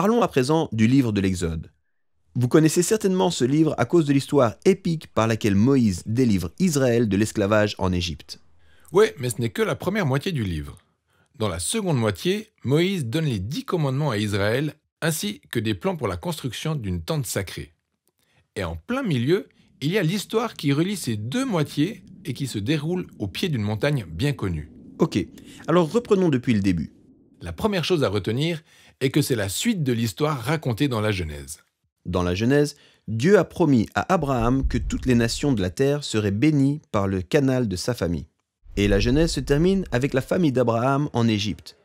Parlons à présent du livre de l'Exode. Vous connaissez certainement ce livre à cause de l'histoire épique par laquelle Moïse délivre Israël de l'esclavage en Égypte. Ouais, mais ce n'est que la première moitié du livre. Dans la seconde moitié, Moïse donne les 10 commandements à Israël, ainsi que des plans pour la construction d'une tente sacrée. Et en plein milieu, il y a l'histoire qui relie ces deux moitiés et qui se déroule au pied d'une montagne bien connue. Ok, alors reprenons depuis le début. La première chose à retenir est que c'est la suite de l'histoire racontée dans la Genèse. Dans la Genèse, Dieu a promis à Abraham que toutes les nations de la terre seraient bénies par le canal de sa famille. Et la Genèse se termine avec la famille d'Abraham en Égypte.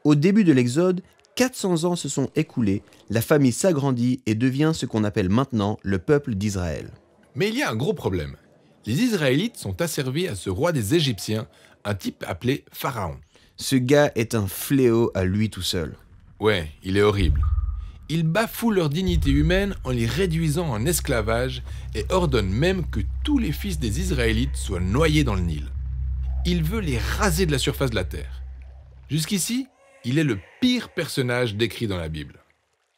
Au début de l'Exode, 400 ans se sont écoulés, la famille s'agrandit et devient ce qu'on appelle maintenant le peuple d'Israël. Mais il y a un gros problème. Les Israélites sont asservis à ce roi des Égyptiens, un type appelé Pharaon. Ce gars est un fléau à lui tout seul. Ouais, il est horrible. Il bafoue leur dignité humaine en les réduisant en esclavage et ordonne même que tous les fils des Israélites soient noyés dans le Nil. Il veut les raser de la surface de la terre. Jusqu'ici, il est le pire personnage décrit dans la Bible.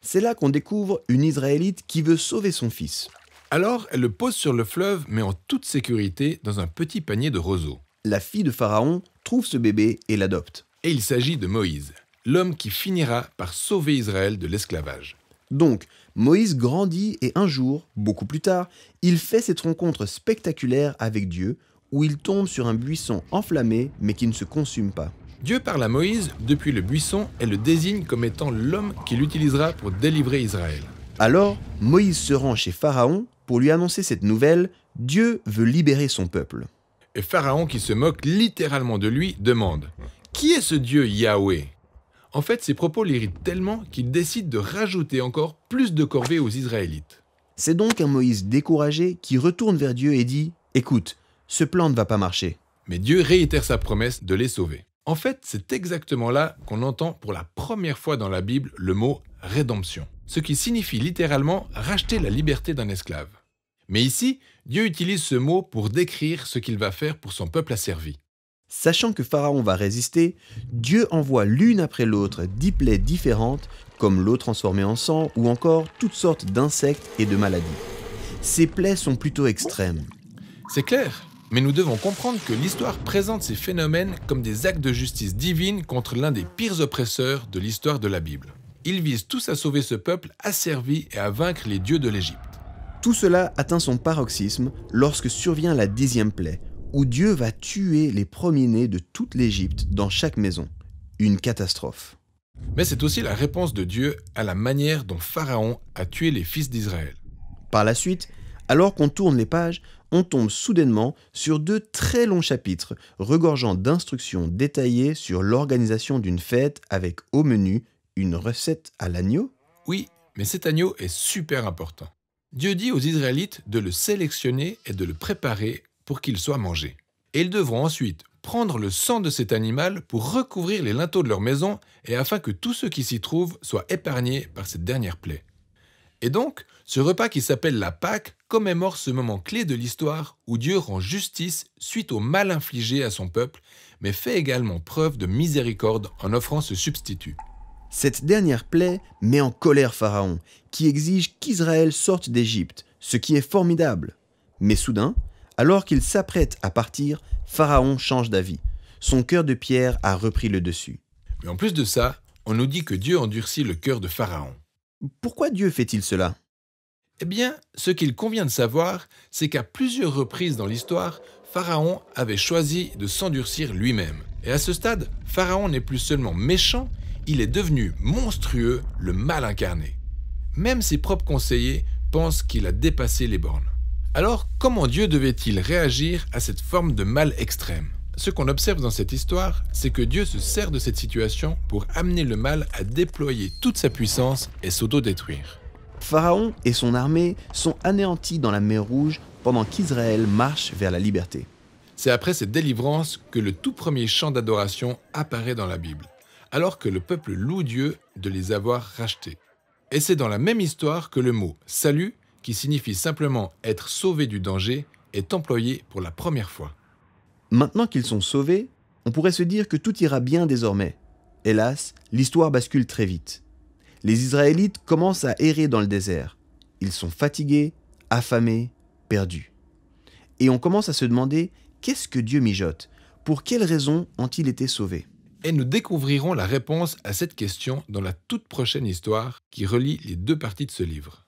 C'est là qu'on découvre une Israélite qui veut sauver son fils. Alors, elle le pose sur le fleuve, mais en toute sécurité, dans un petit panier de roseaux. La fille de Pharaon trouve ce bébé et l'adopte. Et il s'agit de Moïse, l'homme qui finira par sauver Israël de l'esclavage. Donc, Moïse grandit et un jour, beaucoup plus tard, il fait cette rencontre spectaculaire avec Dieu où il tombe sur un buisson enflammé mais qui ne se consume pas. Dieu parle à Moïse depuis le buisson et le désigne comme étant l'homme qu'il utilisera pour délivrer Israël. Alors, Moïse se rend chez Pharaon pour lui annoncer cette nouvelle, Dieu veut libérer son peuple. Et Pharaon, qui se moque littéralement de lui, demande « Qui est ce Dieu Yahweh ?» En fait, ses propos l'irritent tellement qu'il décide de rajouter encore plus de corvées aux Israélites. C'est donc un Moïse découragé qui retourne vers Dieu et dit « Écoute, ce plan ne va pas marcher. » Mais Dieu réitère sa promesse de les sauver. En fait, c'est exactement là qu'on entend pour la première fois dans la Bible le mot « rédemption », ce qui signifie littéralement racheter la liberté d'un esclave. Mais ici, Dieu utilise ce mot pour décrire ce qu'il va faire pour son peuple asservi. Sachant que Pharaon va résister, Dieu envoie l'une après l'autre 10 plaies différentes, comme l'eau transformée en sang ou encore toutes sortes d'insectes et de maladies. Ces plaies sont plutôt extrêmes. C'est clair, mais nous devons comprendre que l'histoire présente ces phénomènes comme des actes de justice divine contre l'un des pires oppresseurs de l'histoire de la Bible. Ils visent tous à sauver ce peuple asservi et à vaincre les dieux de l'Égypte. Tout cela atteint son paroxysme lorsque survient la 10e plaie, où Dieu va tuer les premiers-nés de toute l'Égypte dans chaque maison. Une catastrophe. Mais c'est aussi la réponse de Dieu à la manière dont Pharaon a tué les fils d'Israël. Par la suite, alors qu'on tourne les pages, on tombe soudainement sur 2 très longs chapitres regorgeant d'instructions détaillées sur l'organisation d'une fête avec au menu une recette à l'agneau. Oui, mais cet agneau est super important. Dieu dit aux Israélites de le sélectionner et de le préparer pour qu'il soit mangé. Et ils devront ensuite prendre le sang de cet animal pour recouvrir les linteaux de leur maison et afin que tous ceux qui s'y trouvent soient épargnés par cette dernière plaie. Et donc, ce repas qui s'appelle la Pâque commémore ce moment clé de l'histoire où Dieu rend justice suite au mal infligé à son peuple, mais fait également preuve de miséricorde en offrant ce substitut. Cette dernière plaie met en colère Pharaon, qui exige qu'Israël sorte d'Égypte, ce qui est formidable. Mais soudain, alors qu'il s'apprête à partir, Pharaon change d'avis. Son cœur de pierre a repris le dessus. Mais en plus de ça, on nous dit que Dieu endurcit le cœur de Pharaon. Pourquoi Dieu fait-il cela ? Eh bien, ce qu'il convient de savoir, c'est qu'à plusieurs reprises dans l'histoire, Pharaon avait choisi de s'endurcir lui-même. Et à ce stade, Pharaon n'est plus seulement méchant, il est devenu monstrueux, le mal incarné. Même ses propres conseillers pensent qu'il a dépassé les bornes. Alors, comment Dieu devait-il réagir à cette forme de mal extrême ? Ce qu'on observe dans cette histoire, c'est que Dieu se sert de cette situation pour amener le mal à déployer toute sa puissance et s'auto-détruire. Pharaon et son armée sont anéantis dans la mer Rouge pendant qu'Israël marche vers la liberté. C'est après cette délivrance que le tout premier chant d'adoration apparaît dans la Bible, alors que le peuple loue Dieu de les avoir rachetés. Et c'est dans la même histoire que le mot « salut », qui signifie simplement être sauvé du danger, est employé pour la première fois. Maintenant qu'ils sont sauvés, on pourrait se dire que tout ira bien désormais. Hélas, l'histoire bascule très vite. Les Israélites commencent à errer dans le désert. Ils sont fatigués, affamés, perdus. Et on commence à se demander, qu'est-ce que Dieu mijote? Pour quelles raisons ont-ils été sauvés? Et nous découvrirons la réponse à cette question dans la toute prochaine histoire qui relie les deux parties de ce livre.